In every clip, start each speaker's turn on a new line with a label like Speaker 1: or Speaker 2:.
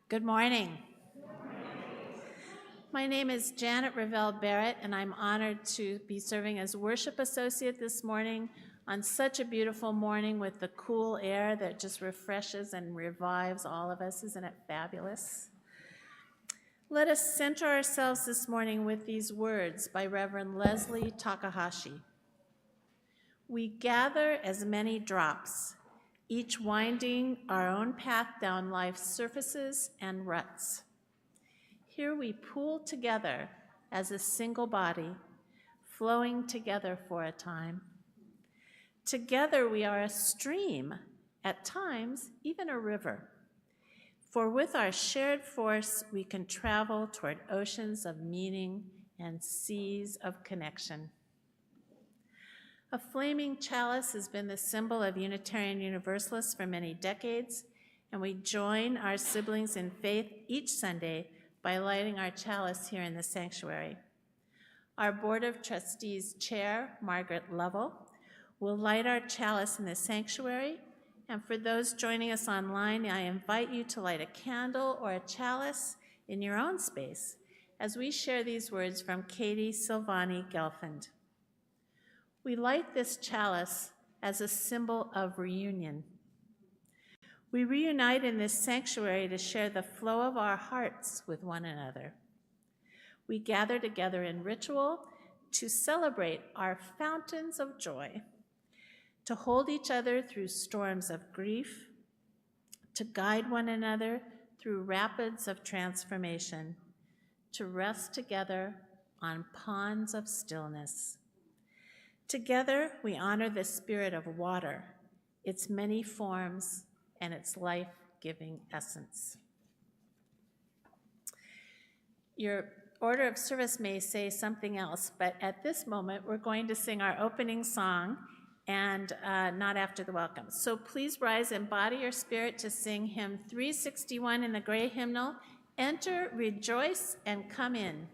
Speaker 1: Good morning. My name is Janet Ravel Barrett, and I'm honored to be serving as worship associate this morning on such a beautiful morning with the cool air that just refreshes and revives all of us. Isn't it fabulous? Let us center ourselves this morning with these words by Reverend Leslie Takahashi. We gather as many drops, each winding our own path down life's surfaces and ruts. Here we pool together as a single body, flowing together for a time. Together we are a stream, at times even a river. For with our shared force, we can travel toward oceans of meaning and seas of connection. A flaming chalice has been the symbol of Unitarian Universalists for many decades, and we join our siblings in faith each Sunday by lighting our chalice here in the sanctuary. Our Board of Trustees Chair, Margaret Lovell, will light our chalice in the sanctuary, and for those joining us online, I invite you to light a candle or a chalice in your own space as we share these words from Katie Silvani Gelfand. We light this chalice as a symbol of reunion. We reunite in this sanctuary to share the flow of our hearts with one another. We gather together in ritual to celebrate our fountains of joy, to hold each other through storms of grief, to guide one another through rapids of transformation, to rest together on ponds of stillness. Together, we honor the spirit of water, its many forms, and its life-giving essence. Your order of service may say something else, but at this moment, we're going to sing our opening song and not after the welcome. So please rise and body your spirit to sing hymn 361 in the gray hymnal, Enter, Rejoice, and Come In.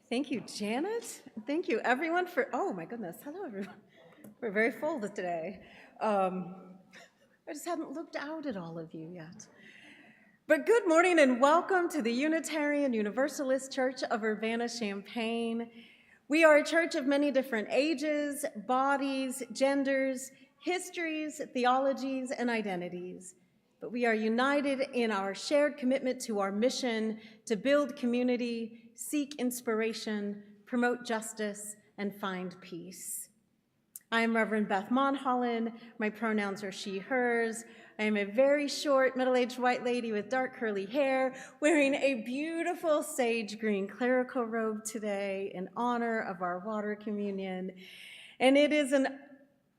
Speaker 2: Thank you, Janet. Thank you, everyone, for, oh my goodness, hello, everyone. We're very full today. I just haven't looked out at all of you yet. But good morning and welcome to the Unitarian Universalist Church of Urbana-Champaign. We are a church of many different ages, bodies, genders, histories, theologies, and identities. But we are united in our shared commitment to our mission to build community, seek inspiration, promote justice, and find peace. I am Reverend Beth Monholland. My pronouns are she, hers. I am a very short, middle-aged white lady with dark curly hair, wearing a beautiful sage green clerical robe today in honor of our water communion. And it is a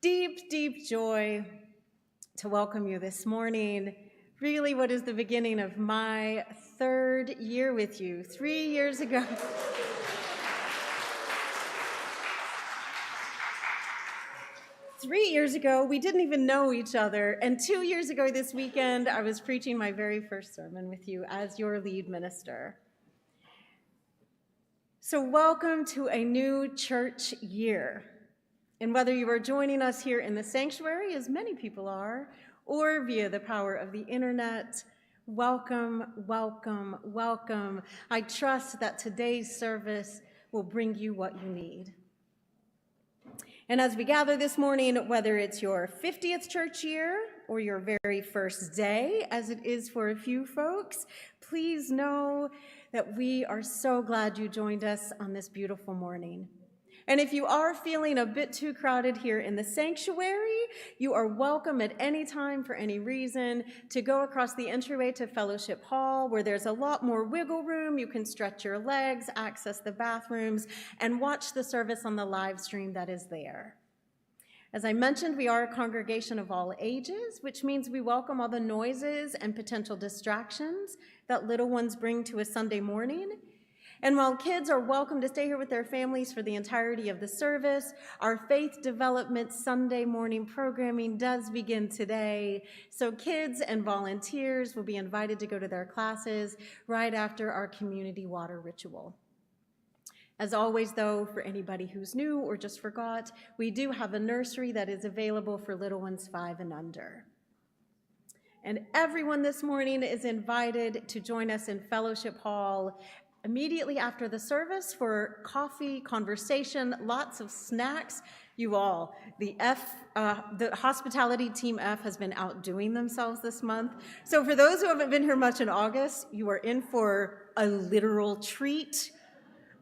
Speaker 2: deep, deep joy to welcome you this morning. Really, what is the beginning of my 3rd year with you. 3 years ago. 3 years ago, we didn't even know each other. And 2 years ago this weekend, I was preaching my very first sermon with you as your lead minister. So welcome to a new church year. And whether you are joining us here in the sanctuary, as many people are, or via the power of the internet, welcome, welcome, welcome. I trust that today's service will bring you what you need. And as we gather this morning, whether it's your 50th church year or your very first day, as it is for a few folks, please know that we are so glad you joined us on this beautiful morning. And if you are feeling a bit too crowded here in the sanctuary, you are welcome at any time for any reason to go across the entryway to Fellowship Hall, where there's a lot more wiggle room. You can stretch your legs, access the bathrooms, and watch the service on the live stream that is there. As I mentioned, we are a congregation of all ages, which means we welcome all the noises and potential distractions that little ones bring to a Sunday morning. And while kids are welcome to stay here with their families for the entirety of the service, our Faith Development Sunday morning programming does begin today. So kids and volunteers will be invited to go to their classes right after our community water ritual. As always, though, for anybody who's new or just forgot, we do have a nursery that is available for little ones 5 and under. And everyone this morning is invited to join us in Fellowship Hall immediately after the service for coffee, conversation, lots of snacks. You all, the hospitality team F has been outdoing themselves this month. So for those who haven't been here much in August, you are in for a literal treat,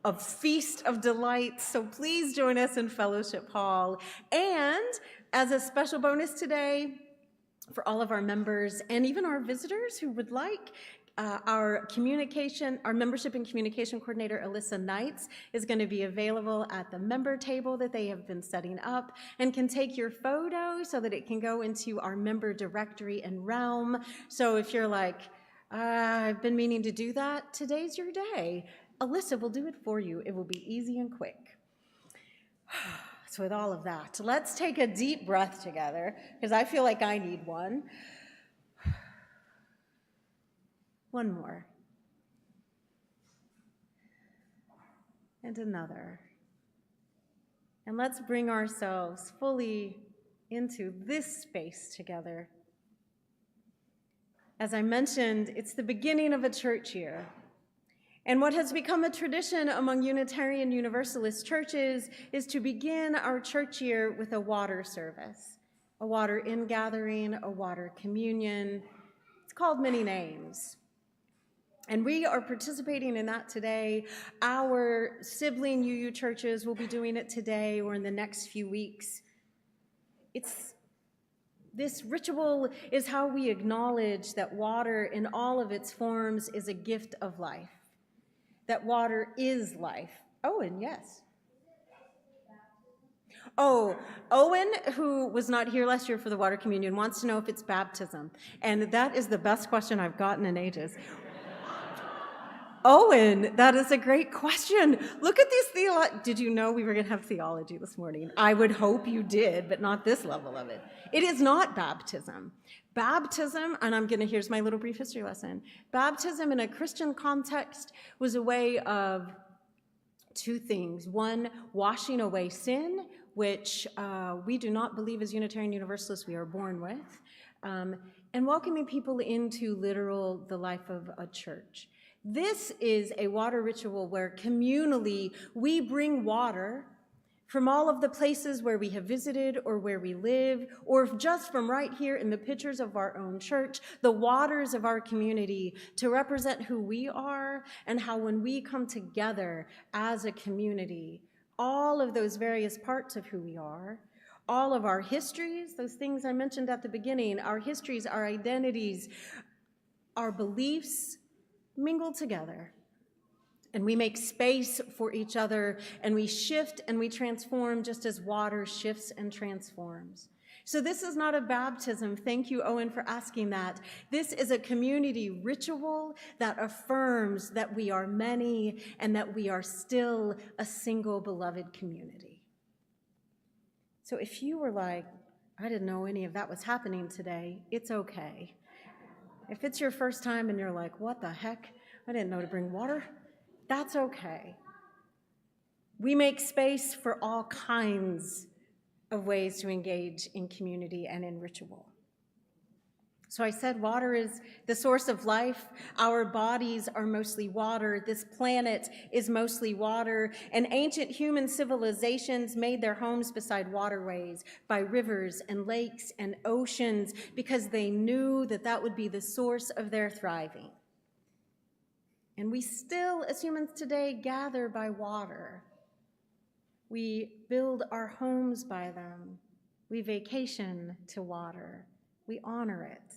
Speaker 2: a feast of delight. So please join us in Fellowship Hall. And as a special bonus today, for all of our members and even our visitors who would like, our membership and communication coordinator, Alyssa Knights, is going to be available at the member table that they have been setting up and can take your photo so that it can go into our member directory and realm. So if you're like, I've been meaning to do that, today's your day. Alyssa will do it for you. It will be easy and quick. So with all of that, let's take a deep breath together, because I feel like I need one. One more. And another. And let's bring ourselves fully into this space together. As I mentioned, it's the beginning of a church year. And what has become a tradition among Unitarian Universalist churches is to begin our church year with a water service, a water ingathering, a water communion. It's called many names. And we are participating in that today. Our sibling UU churches will be doing it today or in the next few weeks. This ritual is how we acknowledge that water in all of its forms is a gift of life, that water is life. Owen, yes. Oh, Owen, who was not here last year for the water communion, wants to know if it's baptism. And that is the best question I've gotten in ages. Owen, that is a great question. Look at these Did you know we were going to have theology this morning? I would hope you did, but not this level of it. It is not baptism. Baptism, and here's my little brief history lesson. Baptism in a Christian context was a way of two things. One, washing away sin, which we do not believe as Unitarian Universalists we are born with, and welcoming people into the life of a church. This is a water ritual where communally we bring water from all of the places where we have visited or where we live, or just from right here in the pictures of our own church, the waters of our community, to represent who we are and how when we come together as a community, all of those various parts of who we are, all of our histories, those things I mentioned at the beginning, our histories, our identities, our beliefs, mingle together, and we make space for each other, and we shift and we transform just as water shifts and transforms. So this is not a baptism. Thank you, Owen, for asking that. This is a community ritual that affirms that we are many and that we are still a single beloved community. So if you were like, I didn't know any of that was happening today, it's okay. If it's your first time and you're like, what the heck? I didn't know to bring water. That's okay. We make space for all kinds of ways to engage in community and in ritual. So I said water is the source of life. Our bodies are mostly water. This planet is mostly water. And ancient human civilizations made their homes beside waterways, by rivers and lakes and oceans, because they knew that that would be the source of their thriving. And we still, as humans today, gather by water. We build our homes by them. We vacation to water. We honor it.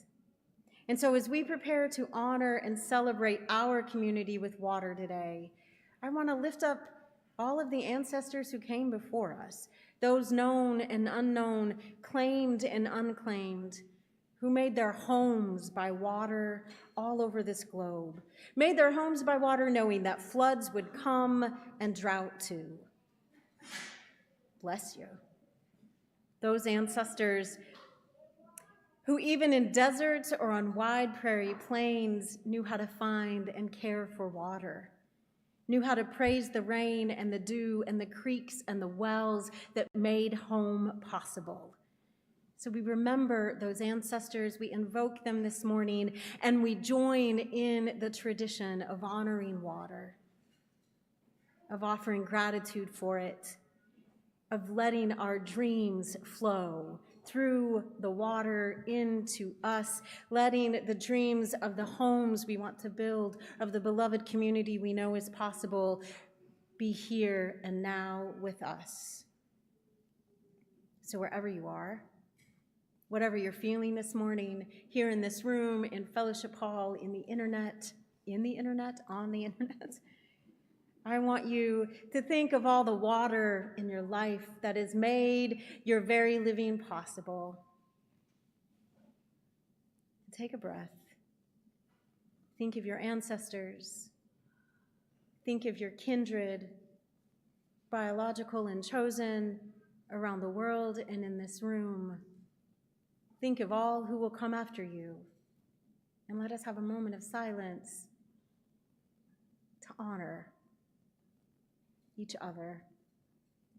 Speaker 2: And so as we prepare to honor and celebrate our community with water today, I want to lift up all of the ancestors who came before us, those known and unknown, claimed and unclaimed, who made their homes by water all over this globe, made their homes by water knowing that floods would come and drought too. Bless you. Those ancestors who even in deserts or on wide prairie plains knew how to find and care for water, knew how to praise the rain and the dew and the creeks and the wells that made home possible. So we remember those ancestors, we invoke them this morning, and we join in the tradition of honoring water, of offering gratitude for it, of letting our dreams flow through the water into us, letting the dreams of the homes we want to build, of the beloved community we know is possible, be here and now with us. So wherever you are, whatever you're feeling this morning, here in this room, in Fellowship Hall, on the internet, I want you to think of all the water in your life that has made your very living possible. Take a breath. Think of your ancestors. Think of your kindred, biological and chosen, around the world and in this room. Think of all who will come after you. And let us have a moment of silence to honor each other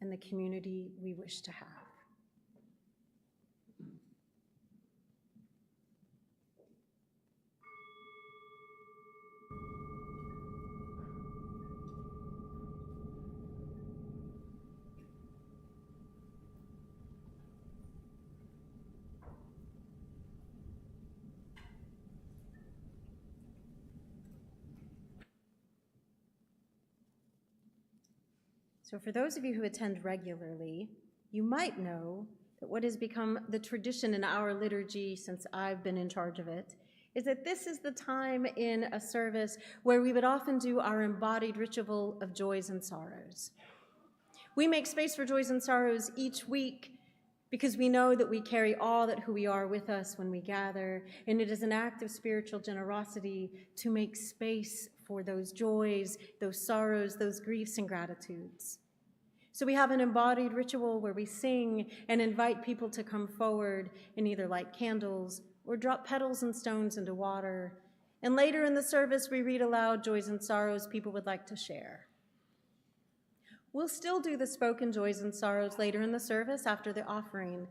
Speaker 2: and the community we wish to have. So for those of you who attend regularly, you might know that what has become the tradition in our liturgy since I've been in charge of it is that this is the time in a service where we would often do our embodied ritual of joys and sorrows. We make space for joys and sorrows each week because we know that we carry all that who we are with us when we gather, and it is an act of spiritual generosity to make space for those joys, those sorrows, those griefs and gratitudes. So we have an embodied ritual where we sing and invite people to come forward and either light candles or drop petals and stones into water. And later in the service, we read aloud joys and sorrows people would like to share. We'll still do the spoken joys and sorrows later in the service after the offering.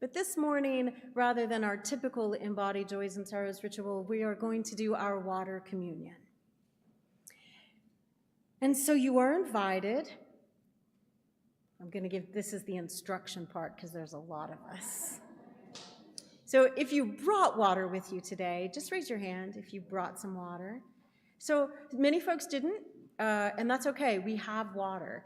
Speaker 2: But this morning, rather than our typical embodied joys and sorrows ritual, we are going to do our water communion. And so you are invited. I'm going to give, this is the instruction part because there's a lot of us. So if you brought water with you today, just raise your hand if you brought some water. So many folks didn't, and that's okay. We have water.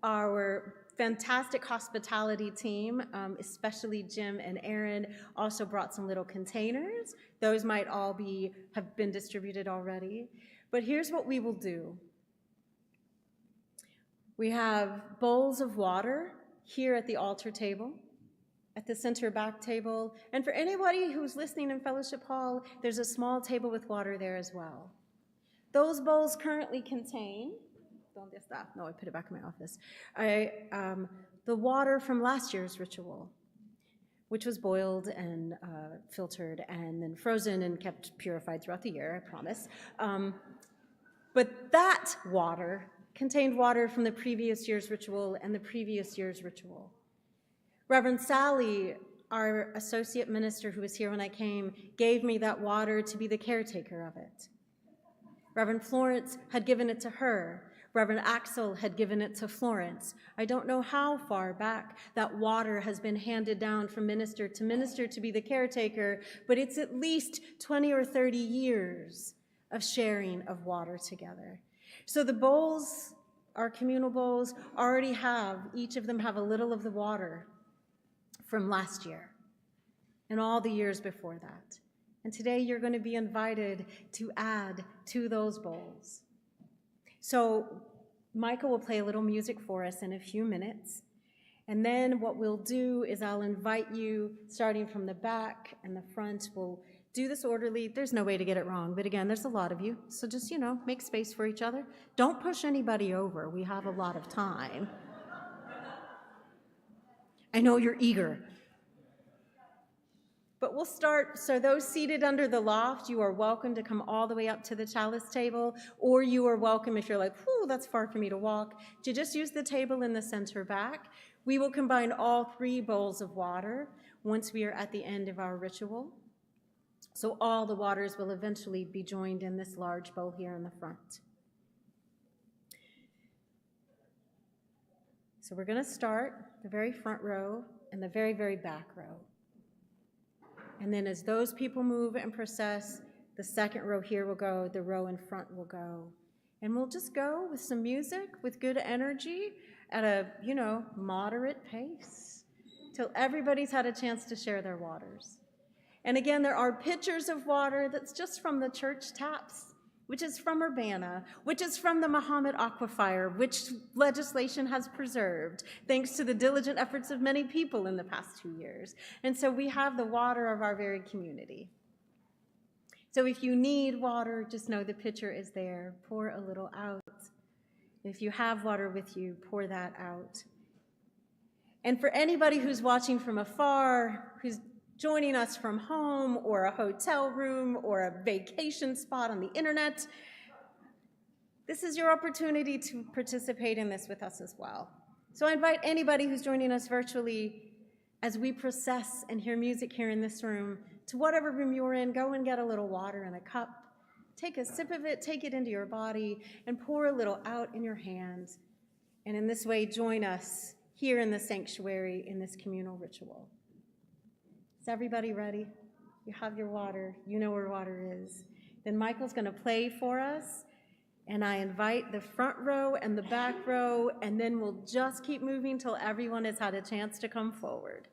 Speaker 2: Our fantastic hospitality team, especially Jim and Aaron, also brought some little containers. Those might all have been distributed already. But here's what we will do. We have bowls of water here at the altar table. at the center back table. And for anybody who's listening in Fellowship Hall, there's a small table with water there as well. Those bowls currently contain, ¿dónde está? No, I put it back in my office. The water from last year's ritual, which was boiled and filtered and then frozen and kept purified throughout the year, I promise. But that water contained water from the previous year's ritual and the previous year's ritual. Reverend Sally, our associate minister who was here when I came, gave me that water to be the caretaker of it. Reverend Florence had given it to her. Reverend Axel had given it to Florence. I don't know how far back that water has been handed down from minister to be the caretaker, but it's at least 20 or 30 years of sharing of water together. So the bowls, our communal bowls, already have, each of them have a little of the water from last year and all the years before that. And today you're going to be invited to add to those bowls. So Michael will play a little music for us in a few minutes. And then what we'll do is I'll invite you, starting from the back and the front, we'll do this orderly. There's no way to get it wrong, but again, there's a lot of you. So just, make space for each other. Don't push anybody over. We have a lot of time. I know you're eager. But we'll start, so those seated under the loft, you are welcome to come all the way up to the chalice table, or you are welcome, if you're like, whew, that's far for me to walk, to just use the table in the center back. We will combine all 3 bowls of water once we are at the end of our ritual. So all the waters will eventually be joined in this large bowl here in the front. So we're going to start the very front row and the very, very back row. And then as those people move and process, the second row here will go, the row in front will go. And we'll just go with some music, with good energy, at a, moderate pace, till everybody's had a chance to share their waters. And again, there are pitchers of water that's just from the church taps, which is from Urbana, which is from the Muhammad Aquifer, which legislation has preserved, thanks to the diligent efforts of many people in the past 2 years. And so we have the water of our very community. So if you need water, just know the pitcher is there. Pour a little out. If you have water with you, pour that out. And for anybody who's watching from afar, who's joining us from home or a hotel room or a vacation spot on the internet, this is your opportunity to participate in this with us as well. So I invite anybody who's joining us virtually as we process and hear music here in this room, to whatever room you're in, go and get a little water in a cup, take a sip of it, take it into your body, and pour a little out in your hands. And in this way, join us here in the sanctuary in this communal ritual. Is everybody ready? You have your water. You know where water is. Then Michael's going to play for us, and I invite the front row and the back row, and then we'll just keep moving till everyone has had a chance to come forward.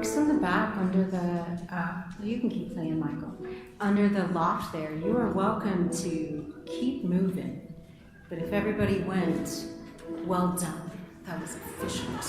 Speaker 2: folks in the back under the, you can keep playing, Michael, under the loft there, you are welcome to keep moving. But if everybody went, well done. That was efficient.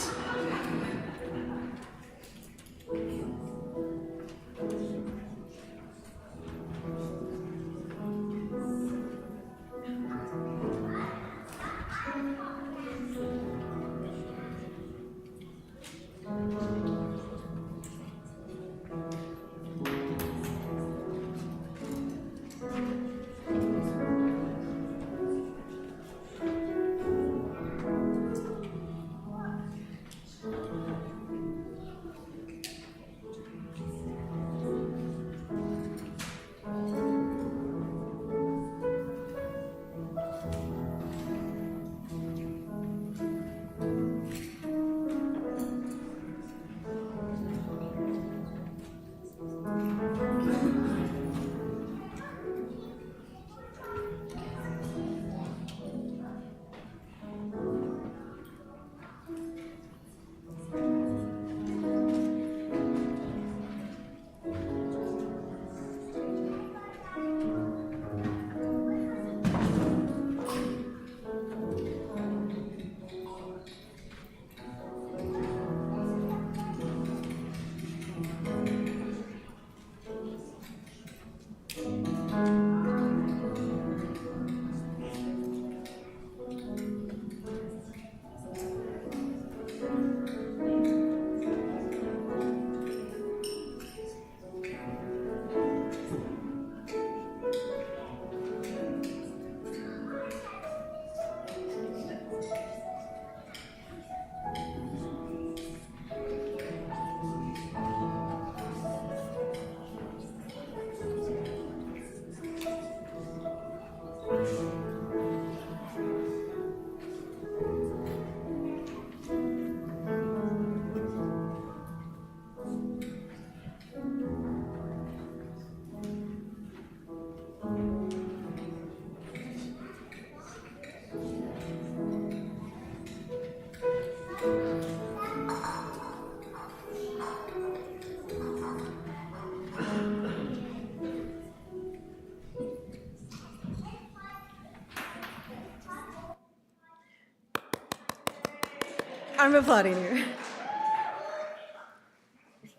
Speaker 2: I'm applauding you.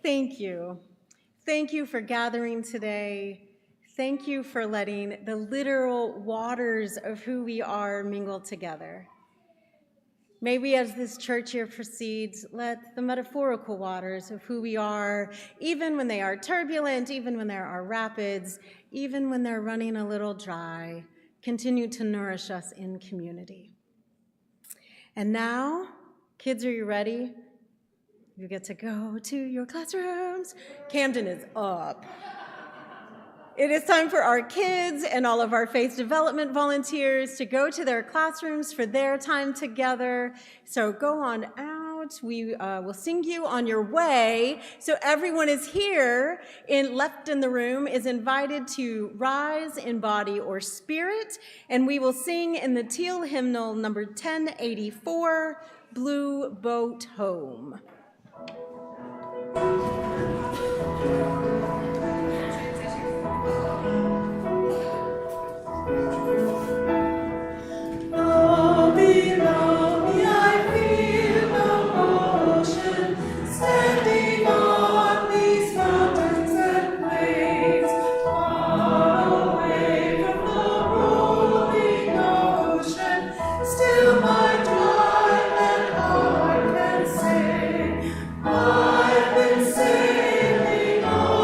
Speaker 2: Thank you. Thank you for gathering today. Thank you for letting the literal waters of who we are mingle together. May we, as this church year proceeds, let the metaphorical waters of who we are, even when they are turbulent, even when there are rapids, even when they're running a little dry, continue to nourish us in community. And now, kids, are you ready? You get to go to your classrooms. Camden is up. It is time for our kids and all of our faith development volunteers to go to their classrooms for their time together. So go on out. We will sing you on your way. So everyone is here, left in the room, is invited to rise in body or spirit. And we will sing in the teal hymnal number 1084, Blue Boat Home.
Speaker 3: I've been sailing on.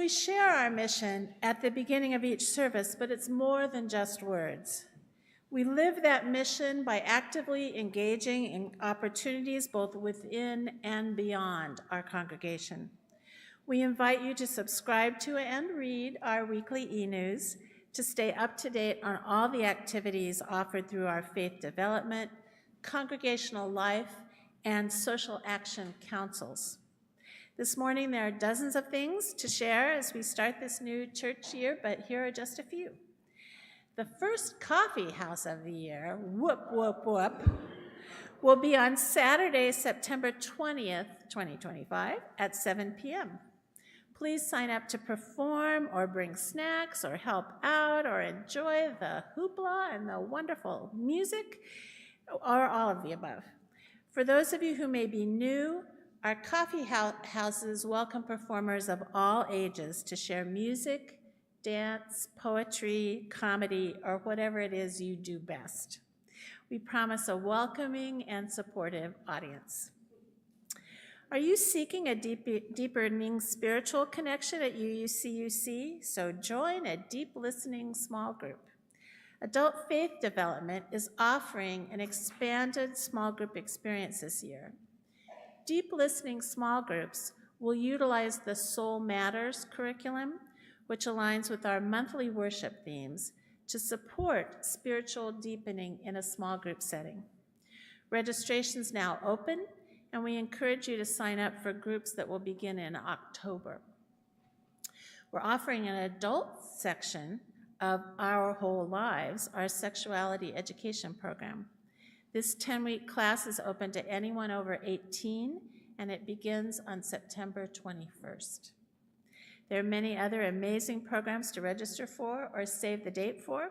Speaker 1: we share our mission at the beginning of each service, but it's more than just words. We live that mission by actively engaging in opportunities both within and beyond our congregation. We invite you to subscribe to and read our weekly e-news to stay up to date on all the activities offered through our faith development, congregational life, and social action councils. This morning, there are dozens of things to share as we start this new church year, but here are just a few. The first coffee house of the year, whoop, whoop, whoop, will be on Saturday, September 20th, 2025 at 7 p.m. Please sign up to perform or bring snacks or help out or enjoy the hoopla and the wonderful music, or all of the above. For those of you who may be new, our coffee houses welcome performers of all ages to share music, dance, poetry, comedy, or whatever it is you do best. We promise a welcoming and supportive audience. Are you seeking a deepening spiritual connection at UUCUC? So join a deep listening small group. Adult Faith Development is offering an expanded small group experience this year. Deep listening small groups will utilize the Soul Matters curriculum, which aligns with our monthly worship themes, to support spiritual deepening in a small group setting. Registration's now open, and we encourage you to sign up for groups that will begin in October. We're offering an adult section of Our Whole Lives, our sexuality education program. This 10-week class is open to anyone over 18, and it begins on September 21st. There are many other amazing programs to register for or save the date for,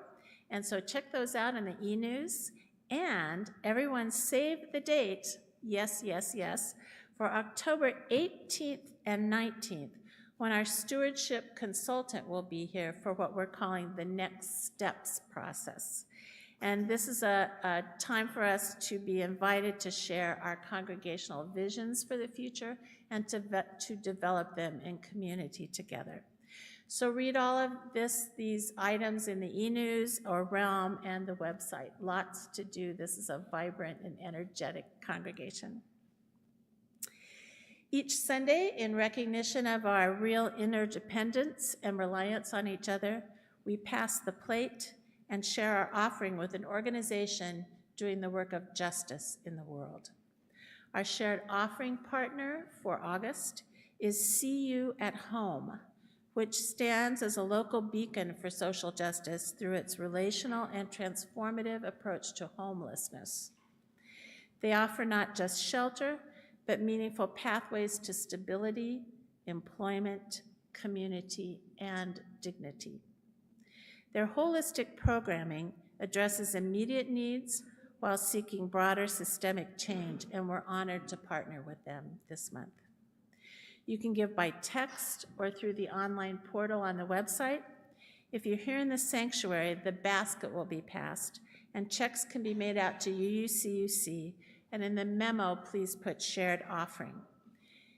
Speaker 1: and so check those out in the e-news. And everyone save the date, yes, yes, yes, for October 18th and 19th, when our stewardship consultant will be here for what we're calling the next steps process. And this is a time for us to be invited to share our congregational visions for the future and to develop them in community together. So read all of these items in the e-news or realm and the website. Lots to do. This is a vibrant and energetic congregation. Each Sunday, in recognition of our real interdependence and reliance on each other, we pass the plate and share our offering with an organization doing the work of justice in the world. Our shared offering partner for August is See You at Home, which stands as a local beacon for social justice through its relational and transformative approach to homelessness. They offer not just shelter, but meaningful pathways to stability, employment, community, and dignity. Their holistic programming addresses immediate needs while seeking broader systemic change, and we're honored to partner with them this month. You can give by text or through the online portal on the website. If you're here in the sanctuary, the basket will be passed, and checks can be made out to UUCUC, and in the memo, please put shared offering.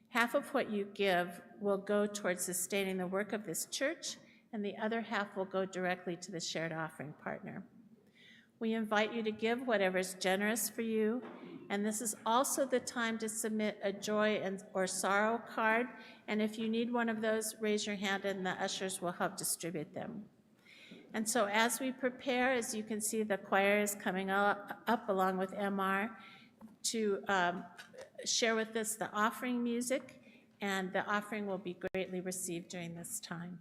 Speaker 1: Half of what you give will go towards sustaining the work of this church, and the other half will go directly to the shared offering partner. We invite you to give whatever is generous for you, and this is also the time to submit a joy or sorrow card, and if you need one of those, raise your hand and the ushers will help distribute them. And so as we prepare, as you can see, the choir is coming up along with MR to share with us the offering music, and the offering will be greatly received during this time.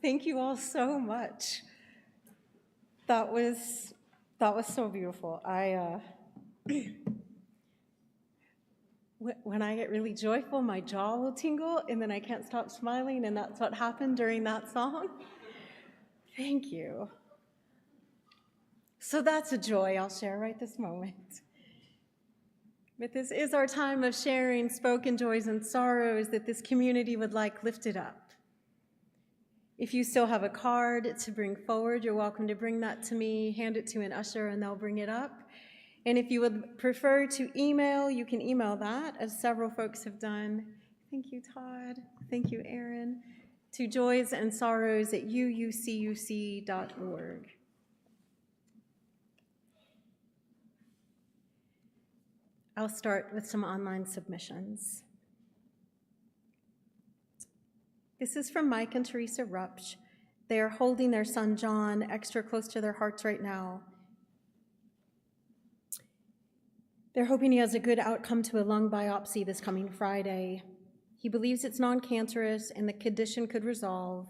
Speaker 2: Thank you all so much. That was so beautiful. When I get really joyful, my jaw will tingle, and then I can't stop smiling, and that's what happened during that song. Thank you. So that's a joy I'll share right this moment. But this is our time of sharing spoken joys and sorrows that this community would like lifted up. If you still have a card to bring forward, you're welcome to bring that to me, hand it to an usher, and they'll bring it up. And if you would prefer to email, you can email that, as several folks have done. Thank you, Todd. Thank you, Aaron. To joysandsorrows@uucuc.org. I'll start with some online submissions. This is from Mike and Teresa Rupch. They are holding their son John extra close to their hearts right now. They're hoping he has a good outcome to a lung biopsy this coming Friday. He believes it's non-cancerous and the condition could resolve,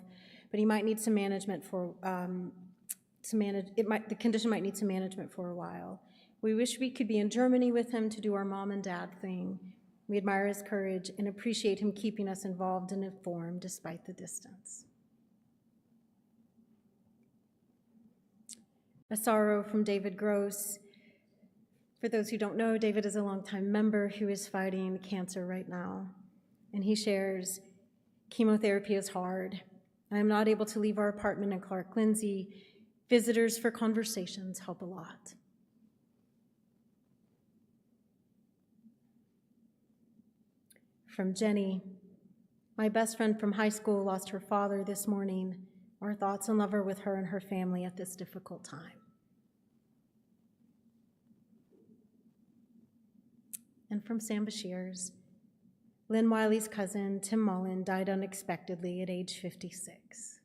Speaker 2: but he might need some management for the condition might need some management for a while. We wish we could be in Germany with him to do our mom and dad thing. We admire his courage and appreciate him keeping us involved and informed despite the distance. A sorrow from David Gross. For those who don't know, David is a longtime member who is fighting cancer right now. And he shares, chemotherapy is hard. I am not able to leave our apartment in Clark Lindsay. Visitors for conversations help a lot. From Jenny, my best friend from high school lost her father this morning. Our thoughts and love are with her and her family at this difficult time. And from Sam Bashir's, Lynn Wiley's cousin, Tim Mullen, died unexpectedly at age 56.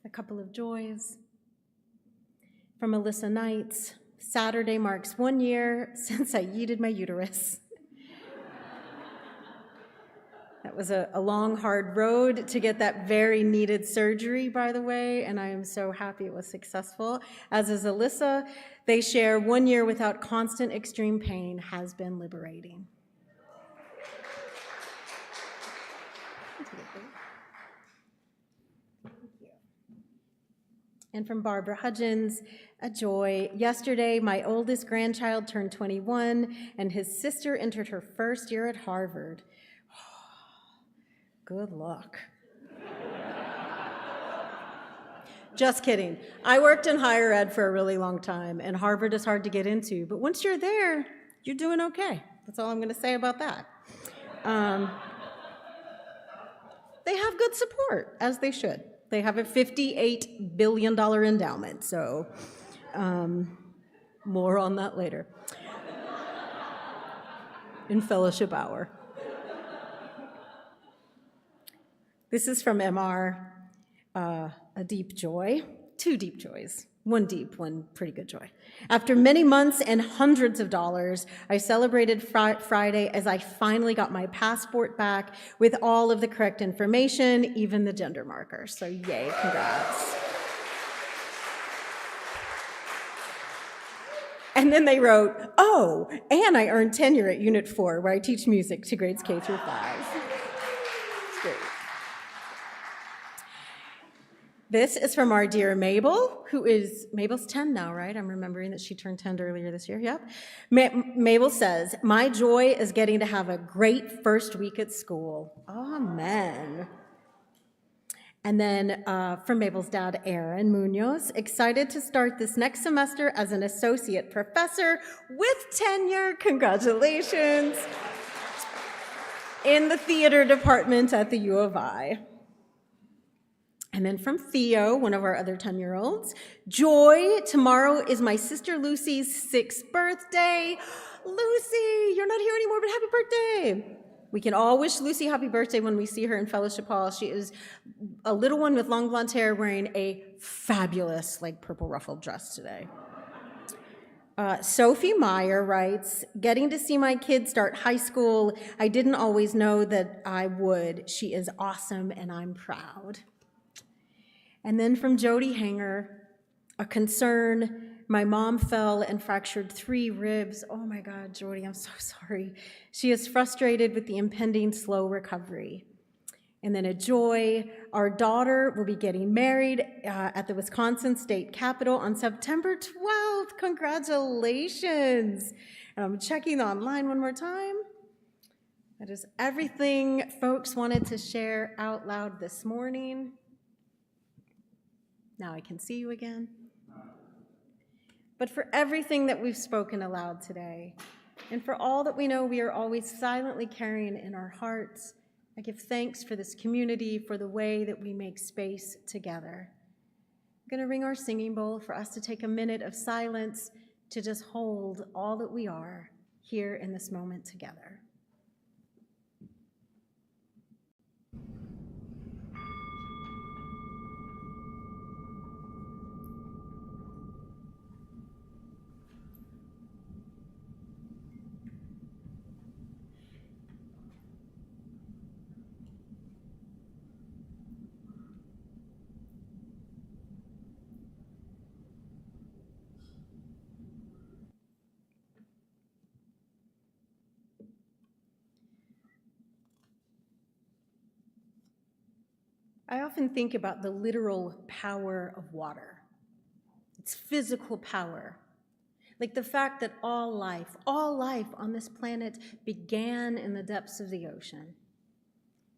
Speaker 2: A couple of joys. From Alyssa Knights, Saturday marks 1 year since I yeeted my uterus. That was a long, hard road to get that very needed surgery, by the way, and I am so happy it was successful. As is Alyssa, they share 1 year without constant extreme pain has been liberating. And from Barbara Hudgens, a joy. Yesterday, my oldest grandchild turned 21, and his sister entered her first year at Harvard. Good luck. Just kidding. I worked in higher ed for a really long time, and Harvard is hard to get into, but once you're there, you're doing okay. That's all I'm going to say about that. They have good support, as they should. They have a $58 billion endowment, so more on that later. In fellowship hour. This is from MR, a deep joy, 2 deep joys, 1 deep, 1 pretty good joy. After many months and hundreds of dollars, I celebrated Friday as I finally got my passport back with all of the correct information, even the gender marker. So yay, congrats. And then they wrote, oh, and I earned tenure at Unit 4, where I teach music to grades K through 5. It's great. This is from our dear Mabel, Mabel's 10 now, right? I'm remembering that she turned 10 earlier this year, yep. Mabel says, my joy is getting to have a great first week at school. Amen. And then from Mabel's dad, Aaron Munoz, excited to start this next semester as an associate professor with tenure, congratulations, in the theater department at the U of I. And then from Theo, one of our other 10-year-olds, joy, tomorrow is my sister Lucy's 6th birthday. Lucy, you're not here anymore, but happy birthday. We can all wish Lucy happy birthday when we see her in Fellowship Hall. She is a little one with long blonde hair wearing a fabulous, purple ruffled dress today. Sophie Meyer writes, getting to see my kids start high school, I didn't always know that I would. She is awesome, and I'm proud. And then from Jody Hanger, a concern, my mom fell and fractured 3 ribs. Oh my God, Jody, I'm so sorry. She is frustrated with the impending slow recovery. And then a joy, our daughter will be getting married at the Wisconsin State Capitol on September 12th. Congratulations. And I'm checking online one more time. That is everything folks wanted to share out loud this morning. Now I can see you again. But for everything that we've spoken aloud today, and for all that we know we are always silently carrying in our hearts, I give thanks for this community, for the way that we make space together. I'm going to ring our singing bowl for us to take a minute of silence to just hold all that we are here in this moment together. I often think about the literal power of water, its physical power. Like the fact that all life on this planet began in the depths of the ocean.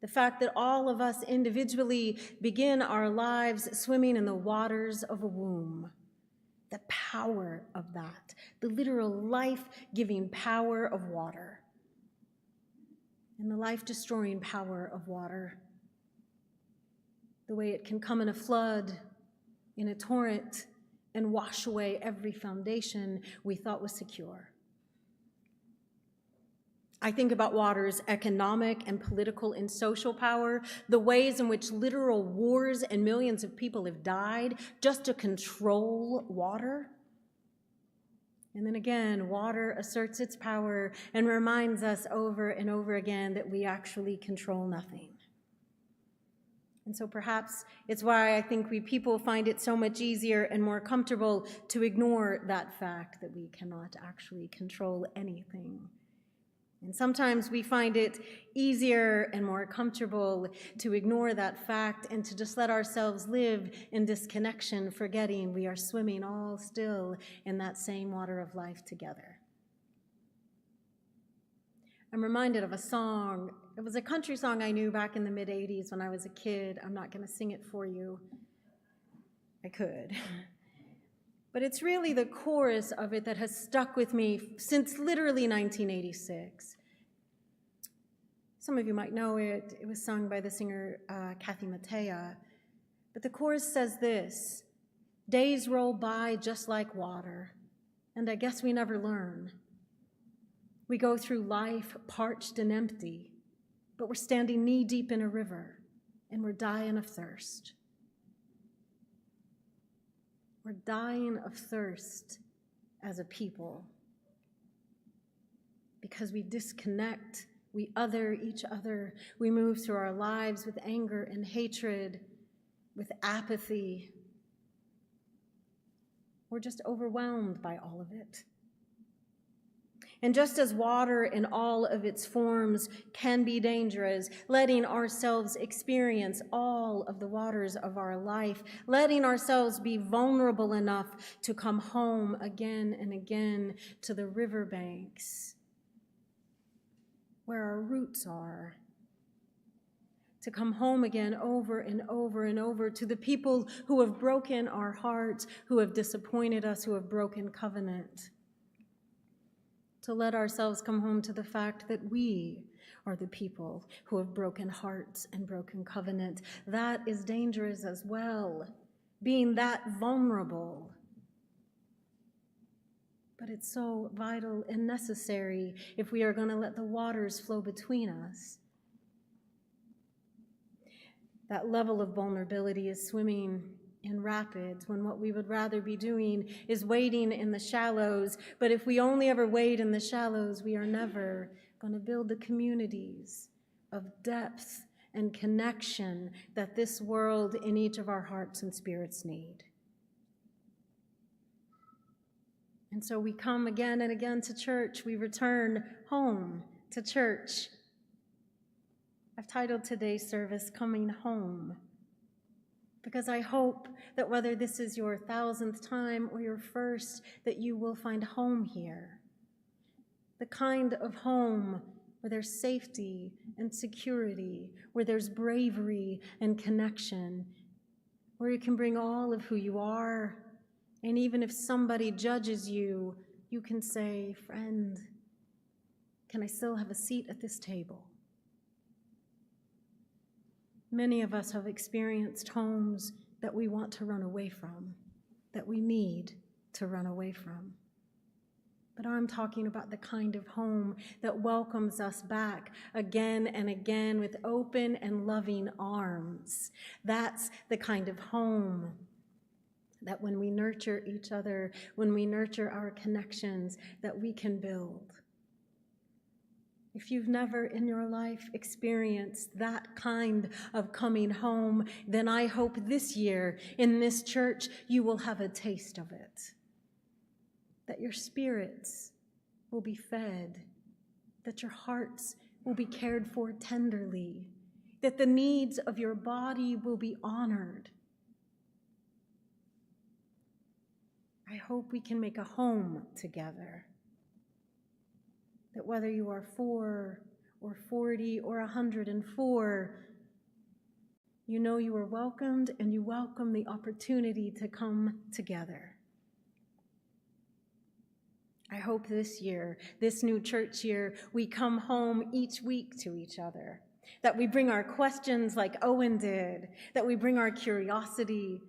Speaker 2: The fact that all of us individually begin our lives swimming in the waters of a womb. The power of that, the literal life-giving power of water, and the life-destroying power of water. The way it can come in a flood, in a torrent, and wash away every foundation we thought was secure. I think about water's economic and political and social power, the ways in which literal wars and millions of people have died just to control water. And then again, water asserts its power and reminds us over and over again that we actually control nothing. And so perhaps it's why I think we people find it so much easier and more comfortable to ignore that fact that we cannot actually control anything. And sometimes we find it easier and more comfortable to ignore that fact and to just let ourselves live in disconnection, forgetting we are swimming all still in that same water of life together. I'm reminded of a song. It was a country song I knew back in the mid-'80s when I was a kid. I'm not going to sing it for you. I could. But it's really the chorus of it that has stuck with me since literally 1986. Some of you might know it. It was sung by the singer Kathy Mattea. But the chorus says this: days roll by just like water, and I guess we never learn. We go through life parched and empty, but we're standing knee-deep in a river, and we're dying of thirst. We're dying of thirst as a people because we disconnect, we other each other, we move through our lives with anger and hatred, with apathy. We're just overwhelmed by all of it. And just as water in all of its forms can be dangerous, letting ourselves experience all of the waters of our life, letting ourselves be vulnerable enough to come home again and again to the riverbanks where our roots are, to come home again over and over and over to the people who have broken our hearts, who have disappointed us, who have broken covenant. To let ourselves come home to the fact that we are the people who have broken hearts and broken covenant. That is dangerous as well, being that vulnerable. But it's so vital and necessary if we are going to let the waters flow between us. That level of vulnerability is swimming in rapids when what we would rather be doing is wading in the shallows. But if we only ever wade in the shallows, we are never going to build the communities of depth and connection that this world in each of our hearts and spirits need. And so we come again and again to church. We return home to church. I've titled today's service, Coming Home, because I hope that whether this is your 1,000th time or your first, that you will find home here. The kind of home where there's safety and security, where there's bravery and connection, where you can bring all of who you are. And even if somebody judges you, you can say, friend, can I still have a seat at this table? Many of us have experienced homes that we want to run away from, that we need to run away from. But I'm talking about the kind of home that welcomes us back again and again with open and loving arms. That's the kind of home that when we nurture each other, when we nurture our connections, that we can build. If you've never in your life experienced that kind of coming home, then I hope this year in this church you will have a taste of it. That your spirits will be fed, that your hearts will be cared for tenderly, that the needs of your body will be honored. I hope we can make a home together. That whether you are 4 or 40 or 104, you know you are welcomed and you welcome the opportunity to come together. I hope this year, this new church year, we come home each week to each other, that we bring our questions like Owen did, that we bring our curiosity,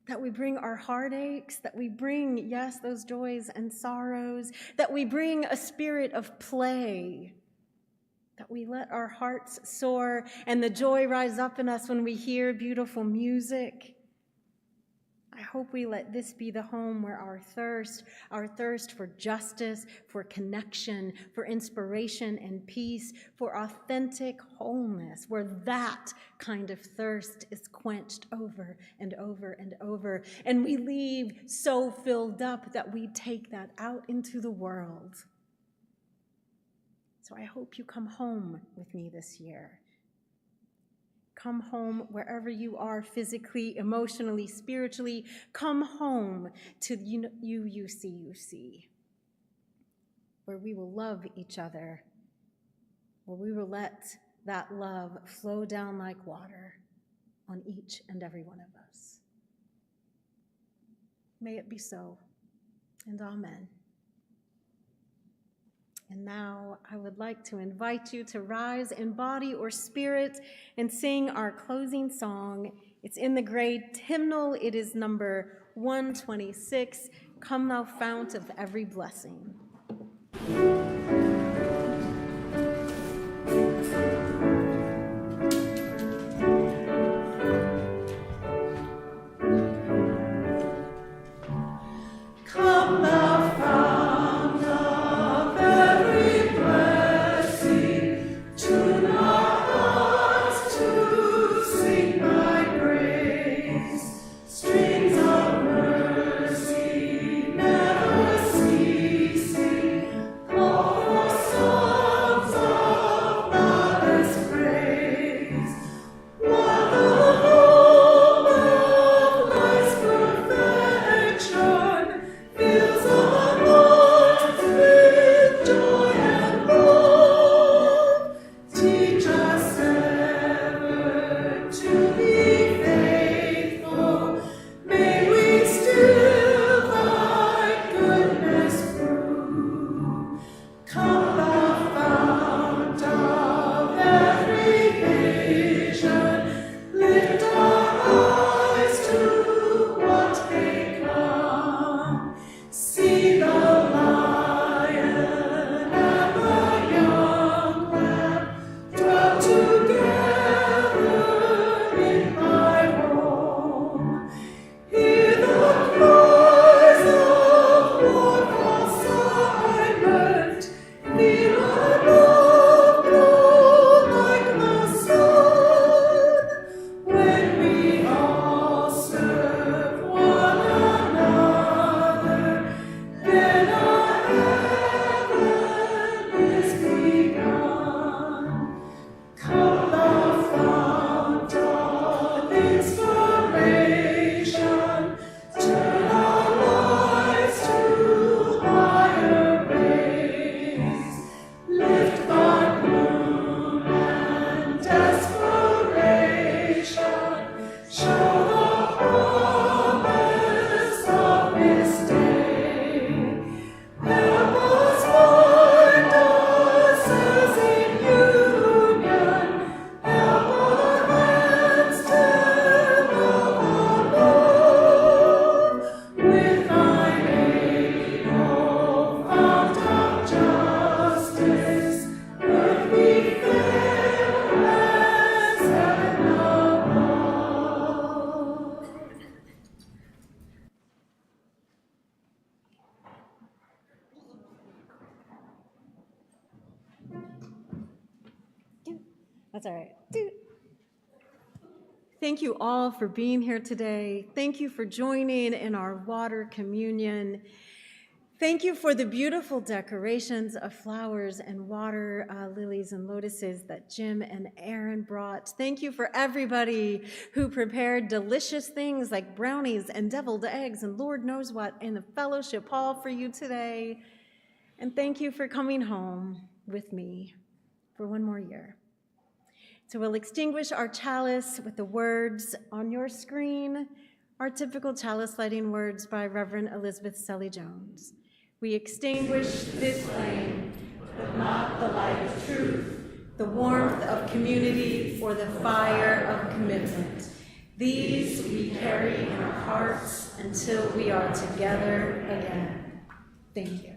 Speaker 2: that we bring our heartaches, that we bring, yes, those joys and sorrows, that we bring a spirit of play, that we let our hearts soar and the joy rise up in us when we hear beautiful music. I hope we let this be the home where our thirst for justice, for connection, for inspiration and peace, for authentic wholeness, where that kind of thirst is quenched over and over and over, and we leave so filled up that we take that out into the world. So I hope you come home with me this year. Come home wherever you are physically, emotionally, spiritually. Come home to UCUC, where we will love each other, where we will let that love flow down like water on each and every one of us. May it be so, and amen. And now I would like to invite you to rise in body or spirit and sing our closing song. It's in the grade hymnal. It is number 126, Come Thou Fount of Every Blessing. That's all right. Thank you all for being here today. Thank you for joining in our water communion. Thank you for the beautiful decorations of flowers and water lilies and lotuses that Jim and Aaron brought. Thank you for everybody who prepared delicious things like brownies and deviled eggs and Lord knows what in the fellowship hall for you today. And thank you for coming home with me for one more year. So we'll extinguish our chalice with the words on your screen, our typical chalice lighting words by Reverend Elizabeth Selly-Jones. We extinguish this flame, but not the light of truth, the warmth of community, or the fire of commitment. These we carry in our hearts until we are together again. Thank you.